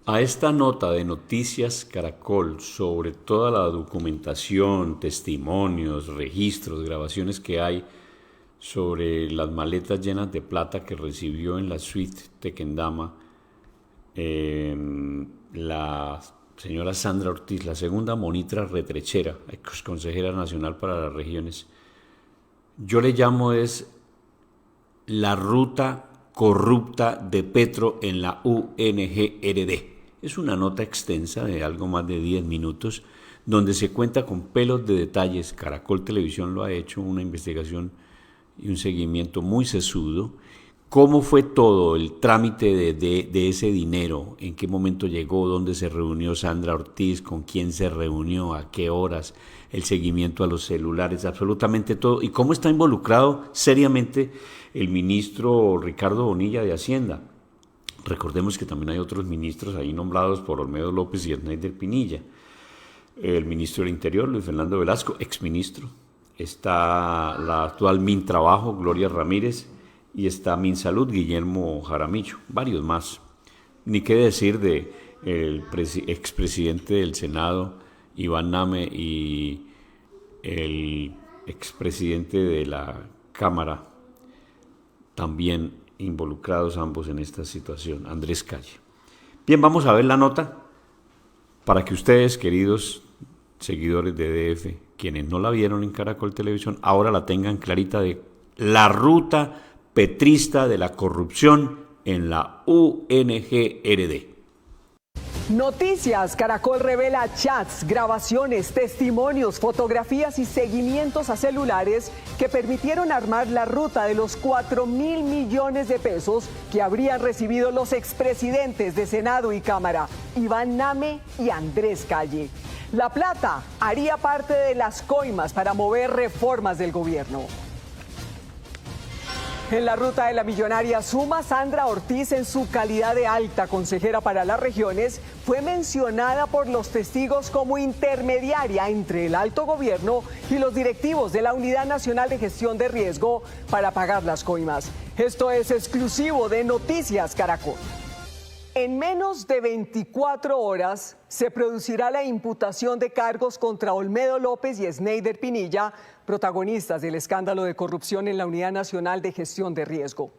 A esta nota de Noticias Caracol sobre toda la documentación, testimonios, registros, grabaciones que hay sobre las maletas llenas de plata que recibió en la suite Tequendama la señora Sandra Ortiz, la segunda monitra retrechera, ex consejera nacional para las regiones, yo le llamo es la ruta corrupta de Petro en la UNGRD. Es una nota extensa de algo más de 10 minutos donde se cuenta con pelos de detalles. Caracol Televisión lo ha hecho, una investigación y un seguimiento muy sesudo. ¿Cómo fue todo el trámite de ese dinero? ¿En qué momento llegó? ¿Dónde se reunió Sandra Ortiz? ¿Con quién se reunió? ¿A qué horas? El seguimiento a los celulares, absolutamente todo. ¿Y cómo está involucrado seriamente el ministro Ricardo Bonilla de Hacienda? Recordemos que también hay otros ministros ahí nombrados por Olmedo López y Snyder Pinilla. El ministro del Interior, Luis Fernando Velasco, exministro. Está la actual Mintrabajo, Gloria Ramírez, y está Minsalud, Guillermo Jaramillo, varios más. Ni qué decir de el expresidente del Senado, Iván Name, y el expresidente de la Cámara, también involucrados ambos en esta situación, Andrés Calle. Bien, vamos a ver la nota para que ustedes, queridos seguidores de DF, quienes no la vieron en Caracol Televisión, ahora la tengan clarita de la ruta petrista de la corrupción en la UNGRD. Noticias Caracol revela chats, grabaciones, testimonios, fotografías y seguimientos a celulares que permitieron armar la ruta de los 4.000 millones de pesos que habrían recibido los expresidentes de Senado y Cámara, Iván Name y Andrés Calle. La plata haría parte de las coimas para mover reformas del gobierno. En la ruta de la millonaria suma, Sandra Ortiz, en su calidad de alta consejera para las regiones, fue mencionada por los testigos como intermediaria entre el alto gobierno y los directivos de la Unidad Nacional de Gestión de Riesgo para pagar las coimas. Esto es exclusivo de Noticias Caracol. En menos de 24 horas se producirá la imputación de cargos contra Olmedo López y Snyder Pinilla, protagonistas del escándalo de corrupción en la Unidad Nacional de Gestión de Riesgo.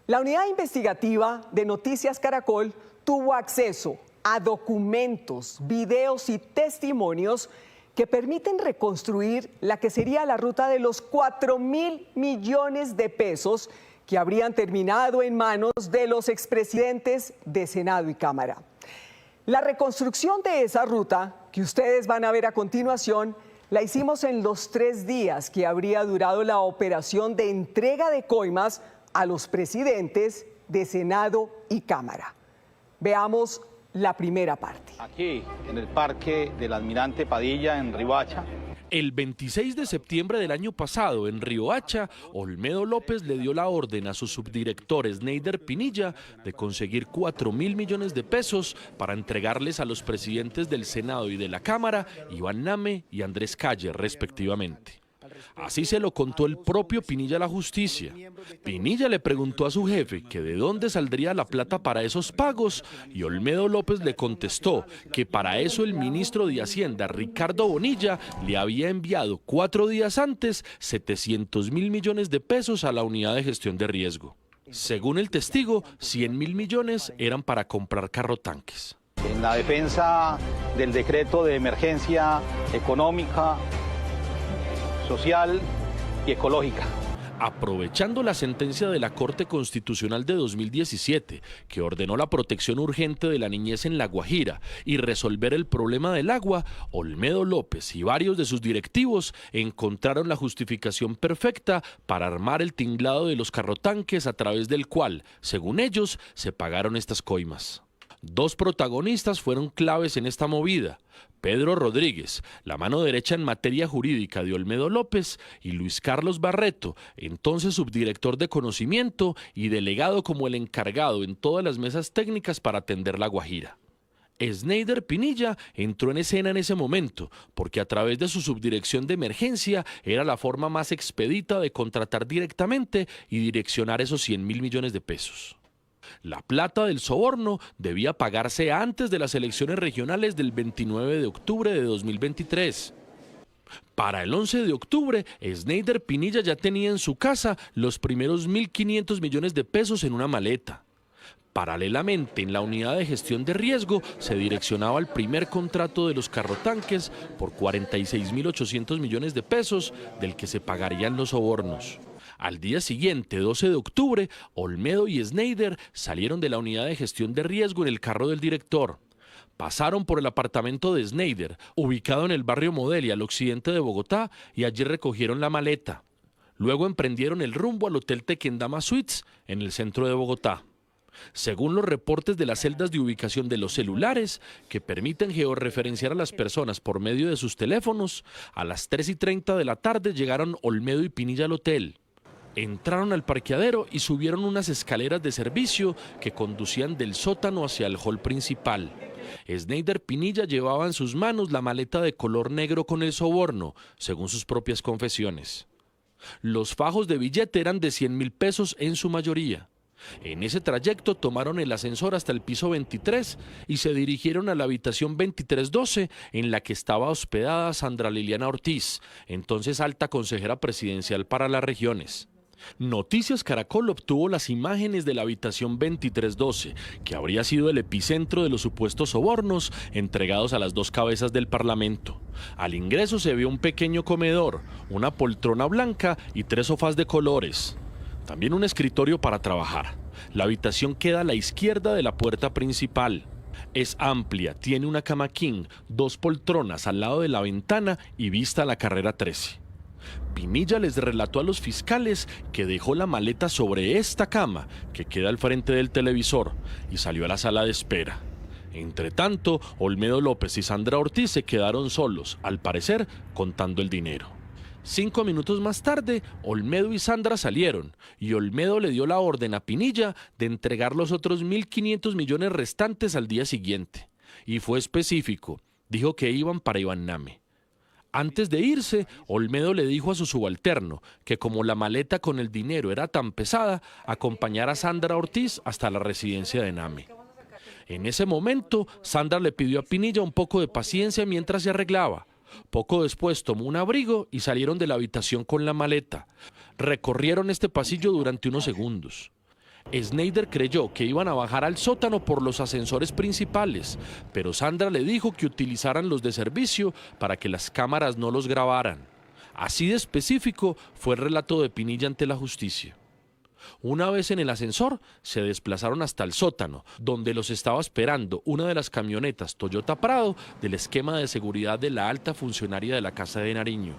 La unidad investigativa de Noticias Caracol tuvo acceso a documentos, videos y testimonios que permiten reconstruir la que sería la ruta de los 4.000 millones de pesos que habrían terminado en manos de los expresidentes de Senado y Cámara. La reconstrucción de esa ruta, que ustedes van a ver a continuación, la hicimos en los 3 días que habría durado la operación de entrega de coimas a los presidentes de Senado y Cámara. Veamos la primera parte. Aquí, en el Parque del Almirante Padilla, en Riohacha. El 26 de septiembre del año pasado, en Riohacha, Olmedo López le dio la orden a su subdirector Snyder Pinilla de conseguir 4.000 millones de pesos para entregarles a los presidentes del Senado y de la Cámara, Iván Name y Andrés Calle, respectivamente. Así se lo contó el propio Pinilla a la justicia. Pinilla le preguntó a su jefe que de dónde saldría la plata para esos pagos y Olmedo López le contestó que para eso el ministro de Hacienda, Ricardo Bonilla, le había enviado 4 días antes 700.000 millones de pesos a la unidad de gestión de riesgo. Según el testigo, 100.000 millones eran para comprar carrotanques. En la defensa del decreto de emergencia económica, social y ecológica. Aprovechando la sentencia de la Corte Constitucional de 2017, que ordenó la protección urgente de la niñez en La Guajira y resolver el problema del agua, Olmedo López y varios de sus directivos encontraron la justificación perfecta para armar el tinglado de los carrotanques a través del cual, según ellos, se pagaron estas coimas. 2 protagonistas fueron claves en esta movida: Pedro Rodríguez, la mano derecha en materia jurídica de Olmedo López, y Luis Carlos Barreto, entonces subdirector de conocimiento y delegado como el encargado en todas las mesas técnicas para atender La Guajira. Snyder Pinilla entró en escena en ese momento, porque a través de su subdirección de emergencia era la forma más expedita de contratar directamente y direccionar esos 100.000 millones de pesos. La plata del soborno debía pagarse antes de las elecciones regionales del 29 de octubre de 2023. Para el 11 de octubre, Snyder Pinilla ya tenía en su casa los primeros 1.500 millones de pesos en una maleta. Paralelamente, en la unidad de gestión de riesgo se direccionaba el primer contrato de los carrotanques por 46.800 millones de pesos, del que se pagarían los sobornos. Al día siguiente, 12 de octubre, Olmedo y Snyder salieron de la unidad de gestión de riesgo en el carro del director. Pasaron por el apartamento de Snyder, ubicado en el barrio Modelia, al occidente de Bogotá, y allí recogieron la maleta. Luego emprendieron el rumbo al Hotel Tequendama Suites, en el centro de Bogotá. Según los reportes de las celdas de ubicación de los celulares, que permiten georreferenciar a las personas por medio de sus teléfonos, a las 3:30 de la tarde llegaron Olmedo y Pinilla al hotel. Entraron al parqueadero y subieron unas escaleras de servicio que conducían del sótano hacia el hall principal. Snyder Pinilla llevaba en sus manos la maleta de color negro con el soborno, según sus propias confesiones. Los fajos de billete eran de 100.000 pesos en su mayoría. En ese trayecto tomaron el ascensor hasta el piso 23 y se dirigieron a la habitación 2312 en la que estaba hospedada Sandra Liliana Ortiz, entonces alta consejera presidencial para las regiones. Noticias Caracol obtuvo las imágenes de la habitación 2312, que habría sido el epicentro de los supuestos sobornos entregados a las dos cabezas del Parlamento. Al ingreso se vio un pequeño comedor, una poltrona blanca y 3 sofás de colores. También un escritorio para trabajar. La habitación queda a la izquierda de la puerta principal. Es amplia, tiene una cama king, 2 poltronas al lado de la ventana y vista a la carrera 13. Pinilla les relató a los fiscales que dejó la maleta sobre esta cama, que queda al frente del televisor, y salió a la sala de espera. Entretanto, Olmedo López y Sandra Ortiz se quedaron solos, al parecer, contando el dinero. 5 minutos más tarde, Olmedo y Sandra salieron, y Olmedo le dio la orden a Pinilla de entregar los otros 1.500 millones restantes al día siguiente. Y fue específico, dijo que iban para Ibanname. Antes de irse, Olmedo le dijo a su subalterno que como la maleta con el dinero era tan pesada, acompañara a Sandra Ortiz hasta la residencia de Name. En ese momento, Sandra le pidió a Pinilla un poco de paciencia mientras se arreglaba. Poco después tomó un abrigo y salieron de la habitación con la maleta. Recorrieron este pasillo durante unos segundos. Snyder creyó que iban a bajar al sótano por los ascensores principales, pero Sandra le dijo que utilizaran los de servicio para que las cámaras no los grabaran. Así de específico fue el relato de Pinilla ante la justicia. Una vez en el ascensor, se desplazaron hasta el sótano, donde los estaba esperando una de las camionetas Toyota Prado del esquema de seguridad de la alta funcionaria de la Casa de Nariño.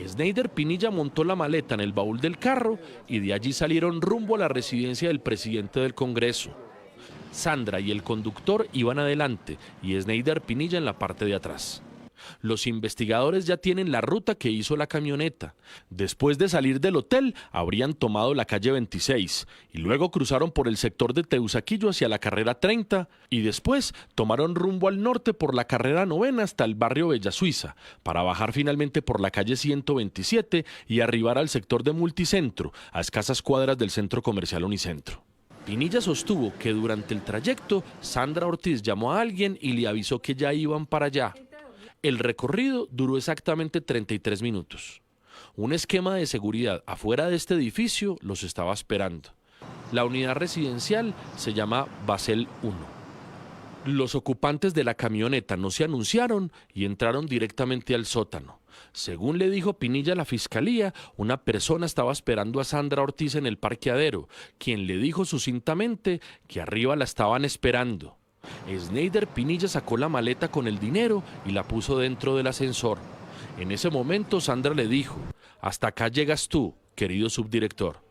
Snyder Pinilla montó la maleta en el baúl del carro y de allí salieron rumbo a la residencia del presidente del Congreso. Sandra y el conductor iban adelante y Snyder Pinilla en la parte de atrás. Los investigadores ya tienen la ruta que hizo la camioneta. Después de salir del hotel, habrían tomado la calle 26 y luego cruzaron por el sector de Teusaquillo hacia la carrera 30 y después tomaron rumbo al norte por la carrera 9 hasta el barrio Bella Suiza para bajar finalmente por la calle 127 y arribar al sector de Multicentro, a escasas cuadras del centro comercial Unicentro. Pinilla sostuvo que durante el trayecto, Sandra Ortiz llamó a alguien y le avisó que ya iban para allá. El recorrido duró exactamente 33 minutos. Un esquema de seguridad afuera de este edificio los estaba esperando. La unidad residencial se llama Basel 1. Los ocupantes de la camioneta no se anunciaron y entraron directamente al sótano. Según le dijo Pinilla a la fiscalía, una persona estaba esperando a Sandra Ortiz en el parqueadero, quien le dijo sucintamente que arriba la estaban esperando. Snyder Pinilla sacó la maleta con el dinero y la puso dentro del ascensor. En ese momento Sandra le dijo: «Hasta acá llegas tú, querido subdirector».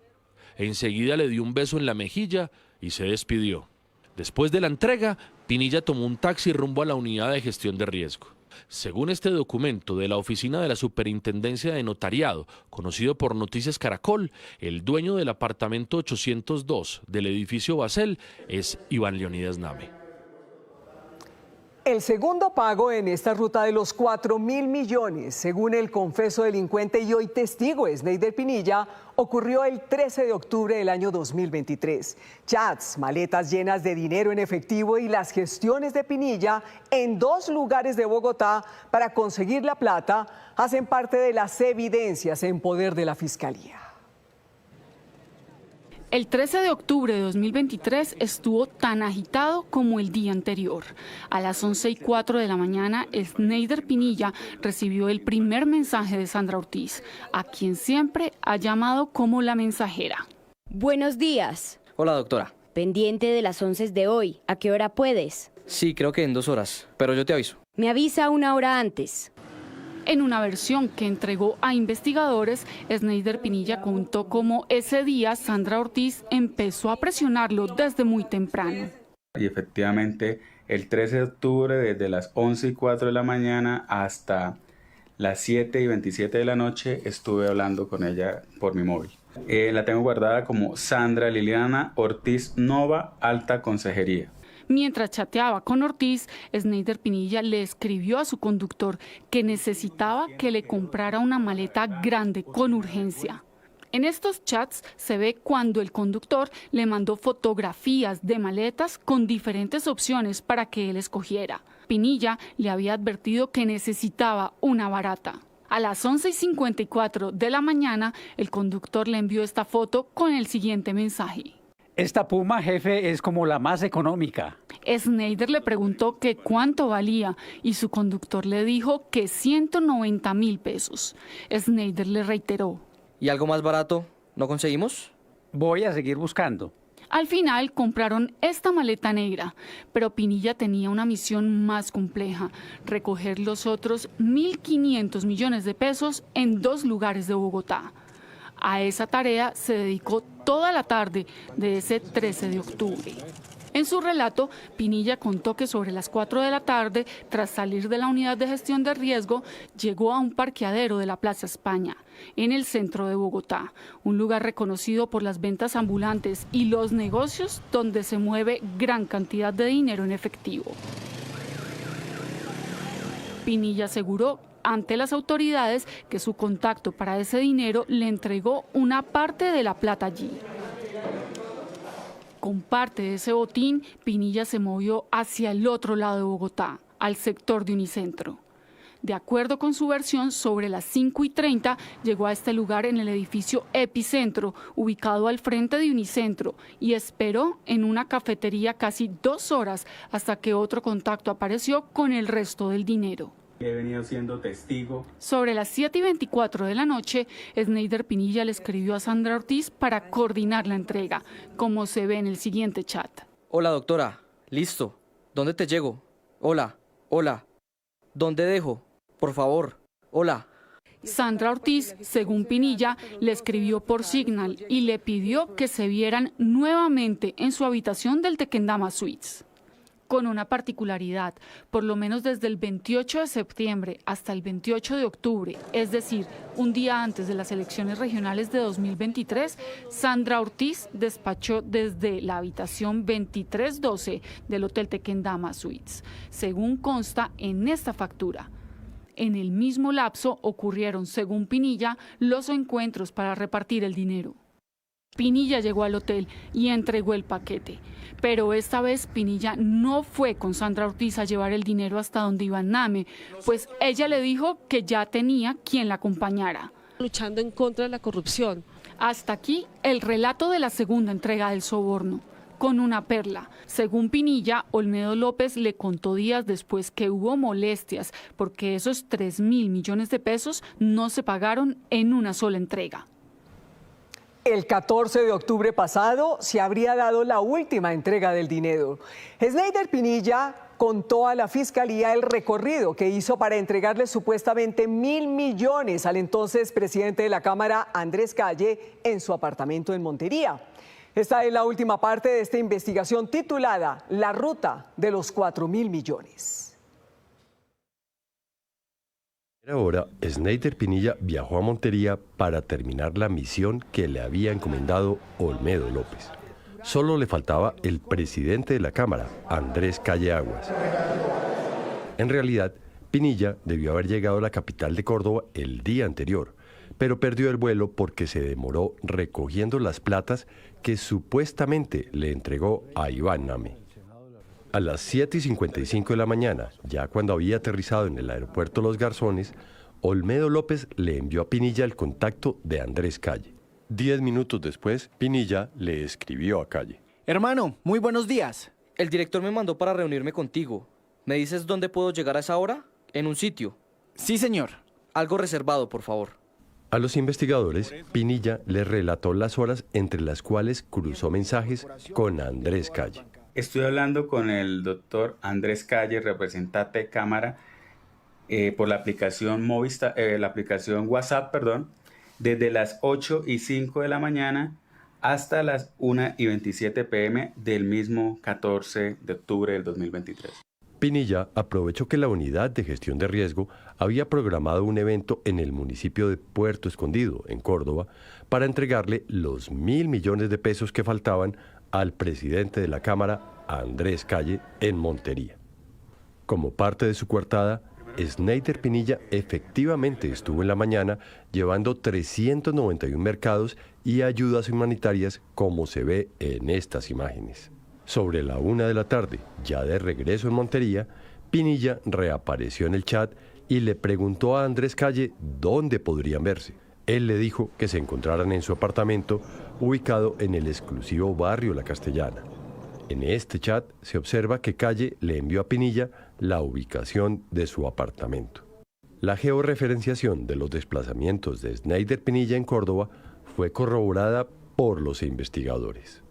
Enseguida le dio un beso en la mejilla y se despidió. Después de la entrega, Pinilla tomó un taxi rumbo a la unidad de gestión de riesgo. Según este documento de la oficina de la Superintendencia de Notariado, conocido por Noticias Caracol, el dueño del apartamento 802 del edificio Basel es Iván Leonidas Name. El segundo pago en esta ruta de los 4.000 millones, según el confeso delincuente y hoy testigo Sneider Pinilla, ocurrió el 13 de octubre del año 2023. Chats, maletas llenas de dinero en efectivo y las gestiones de Pinilla en 2 lugares de Bogotá para conseguir la plata hacen parte de las evidencias en poder de la Fiscalía. El 13 de octubre de 2023 estuvo tan agitado como el día anterior. A las 11:04 de la mañana, Sneider Pinilla recibió el primer mensaje de Sandra Ortiz, a quien siempre ha llamado como la mensajera. Buenos días. Hola, doctora. Pendiente de las 11 de hoy. ¿A qué hora puedes? Sí, creo que en 2 horas, pero yo te aviso. Me avisa 1 hora antes. En una versión que entregó a investigadores, Sneider Pinilla contó cómo ese día Sandra Ortiz empezó a presionarlo desde muy temprano. Y efectivamente, el 13 de octubre, desde las 11:04 de la mañana hasta las 7:27 de la noche, estuve hablando con ella por mi móvil. La tengo guardada como Sandra Liliana Ortiz Nova, Alta Consejería. Mientras chateaba con Ortiz, Sneider Pinilla le escribió a su conductor que necesitaba que le comprara una maleta grande con urgencia. En estos chats se ve cuando el conductor le mandó fotografías de maletas con diferentes opciones para que él escogiera. Pinilla le había advertido que necesitaba una barata. A las 11:54 de la mañana, el conductor le envió esta foto con el siguiente mensaje. Esta Puma, jefe, es como la más económica. Sneider le preguntó que cuánto valía y su conductor le dijo que 190.000 pesos. Sneider le reiteró. ¿Y algo más barato no conseguimos? Voy a seguir buscando. Al final compraron esta maleta negra, pero Pinilla tenía una misión más compleja: recoger los otros 1.500 millones de pesos en 2 lugares de Bogotá. A esa tarea se dedicó toda la tarde de ese 13 de octubre. En su relato, Pinilla contó que sobre las 4 de la tarde, tras salir de la unidad de gestión de riesgo, llegó a un parqueadero de la Plaza España, en el centro de Bogotá, un lugar reconocido por las ventas ambulantes y los negocios donde se mueve gran cantidad de dinero en efectivo. Pinilla aseguró ante las autoridades que su contacto para ese dinero le entregó una parte de la plata allí. Con parte de ese botín, Pinilla se movió hacia el otro lado de Bogotá, al sector de Unicentro. De acuerdo con su versión, sobre las 5:30 llegó a este lugar en el edificio Epicentro, ubicado al frente de Unicentro, y esperó en una cafetería casi 2 horas hasta que otro contacto apareció con el resto del dinero. He venido siendo testigo. Sobre las 7:24 de la noche, Sneider Pinilla le escribió a Sandra Ortiz para coordinar la entrega, como se ve en el siguiente chat. Hola, doctora. Listo. ¿Dónde te llego? Hola. Hola. ¿Dónde dejo? Por favor. Hola. Sandra Ortiz, según Pinilla, le escribió por Signal y le pidió que se vieran nuevamente en su habitación del Tequendama Suites. Con una particularidad: por lo menos desde el 28 de septiembre hasta el 28 de octubre, es decir, un día antes de las elecciones regionales de 2023, Sandra Ortiz despachó desde la habitación 2312 del Hotel Tequendama Suites, según consta en esta factura. En el mismo lapso ocurrieron, según Pinilla, los encuentros para repartir el dinero. Pinilla llegó al hotel y entregó el paquete, pero esta vez Pinilla no fue con Sandra Ortiz a llevar el dinero hasta donde iba Name, pues ella le dijo que ya tenía quien la acompañara. Luchando en contra de la corrupción. Hasta aquí el relato de la segunda entrega del soborno, con una perla. Según Pinilla, Olmedo López le contó días después que hubo molestias porque esos 3.000 millones de pesos no se pagaron en una sola entrega. El 14 de octubre pasado se habría dado la última entrega del dinero. Sneider Pinilla contó a la Fiscalía el recorrido que hizo para entregarle supuestamente 1.000 millones al entonces presidente de la Cámara, Andrés Calle, en su apartamento en Montería. Esta es la última parte de esta investigación titulada La ruta de los 4.000 millones. Ahora, Sneider Pinilla viajó a Montería para terminar la misión que le había encomendado Olmedo López. Solo le faltaba el presidente de la Cámara, Andrés Calle Aguas. En realidad, Pinilla debió haber llegado a la capital de Córdoba el día anterior, pero perdió el vuelo porque se demoró recogiendo las platas que supuestamente le entregó a Iván Name. A las 7:55 de la mañana, ya cuando había aterrizado en el aeropuerto Los Garzones, Olmedo López le envió a Pinilla el contacto de Andrés Calle. 10 minutos después, Pinilla le escribió a Calle. Hermano, muy buenos días. El director me mandó para reunirme contigo. ¿Me dices dónde puedo llegar a esa hora? En un sitio. Sí, señor. Algo reservado, por favor. A los investigadores, Pinilla les relató las horas entre las cuales cruzó mensajes con Andrés Calle. Estoy hablando con el doctor Andrés Calle, representante de Cámara, por la aplicación WhatsApp, desde las 8:05 de la mañana hasta las 1:27 p.m. del mismo 14 de octubre del 2023. Pinilla aprovechó que la Unidad de Gestión de Riesgo había programado un evento en el municipio de Puerto Escondido, en Córdoba, para entregarle los 1.000 millones de pesos que faltaban al presidente de la Cámara, Andrés Calle, en Montería. Como parte de su coartada, Sneider Pinilla efectivamente estuvo en la mañana llevando 391 mercados y ayudas humanitarias, como se ve en estas imágenes. Sobre la 1 de la tarde, ya de regreso en Montería, Pinilla reapareció en el chat y le preguntó a Andrés Calle dónde podrían verse. Él le dijo que se encontraran en su apartamento, ubicado en el exclusivo barrio La Castellana. En este chat se observa que Calle le envió a Pinilla la ubicación de su apartamento. La georreferenciación de los desplazamientos de Sneider Pinilla en Córdoba fue corroborada por los investigadores.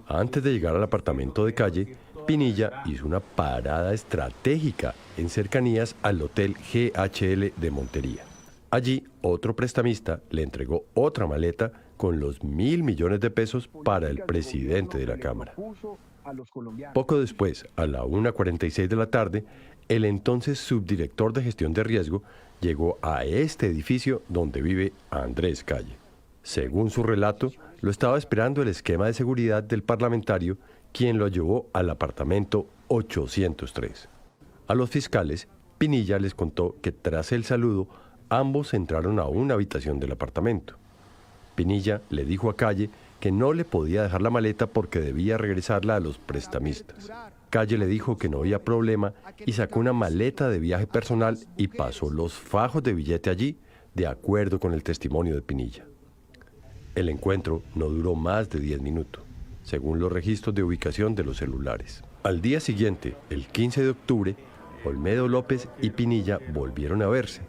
Antes de llegar al apartamento de Calle, Pinilla hizo una parada estratégica en cercanías al Hotel GHL de Montería. Allí, otro prestamista le entregó otra maleta con los 1.000 millones de pesos para el presidente de la Cámara. Poco después, a la 1:46 de la tarde, el entonces subdirector de gestión de riesgo llegó a este edificio donde vive Andrés Calle. Según su relato, lo estaba esperando el esquema de seguridad del parlamentario, quien lo llevó al apartamento 803. A los fiscales, Pinilla les contó que tras el saludo, ambos entraron a una habitación del apartamento. Pinilla le dijo a Calle que no le podía dejar la maleta porque debía regresarla a los prestamistas. Calle le dijo que no había problema y sacó una maleta de viaje personal y pasó los fajos de billete allí, de acuerdo con el testimonio de Pinilla. El encuentro no duró más de 10 minutos, según los registros de ubicación de los celulares. Al día siguiente, el 15 de octubre, Olmedo López y Pinilla volvieron a verse,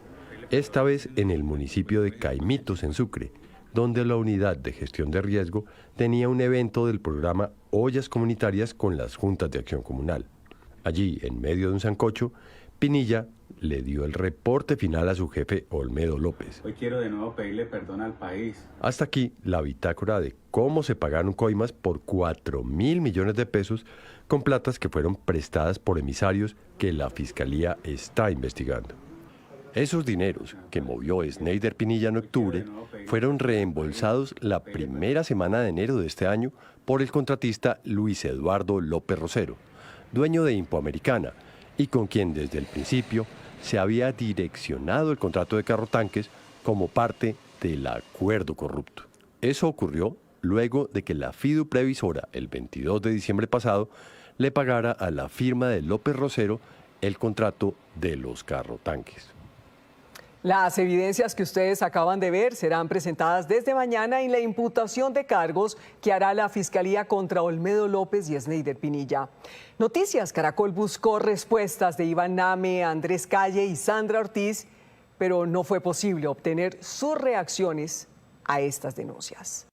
esta vez en el municipio de Caimitos, en Sucre, donde la Unidad de Gestión de Riesgo tenía un evento del programa Ollas Comunitarias con las Juntas de Acción Comunal. Allí, en medio de un sancocho, Pinilla le dio el reporte final a su jefe Olmedo López. Hoy quiero de nuevo pedirle perdón al país. Hasta aquí la bitácora de cómo se pagaron coimas por 4.000 millones de pesos con platas que fueron prestadas por emisarios que la Fiscalía está investigando. Esos dineros que movió Sneider Pinilla en octubre fueron reembolsados la primera semana de enero de este año por el contratista Luis Eduardo López Rosero, dueño de Impoamericana, y con quien desde el principio se había direccionado el contrato de carrotanques como parte del acuerdo corrupto. Eso ocurrió luego de que la Fidu Previsora, el 22 de diciembre pasado, le pagara a la firma de López Rosero el contrato de los carrotanques. Las evidencias que ustedes acaban de ver serán presentadas desde mañana en la imputación de cargos que hará la Fiscalía contra Olmedo López y Sneider Pinilla. Noticias Caracol buscó respuestas de Iván Name, Andrés Calle y Sandra Ortiz, pero no fue posible obtener sus reacciones a estas denuncias.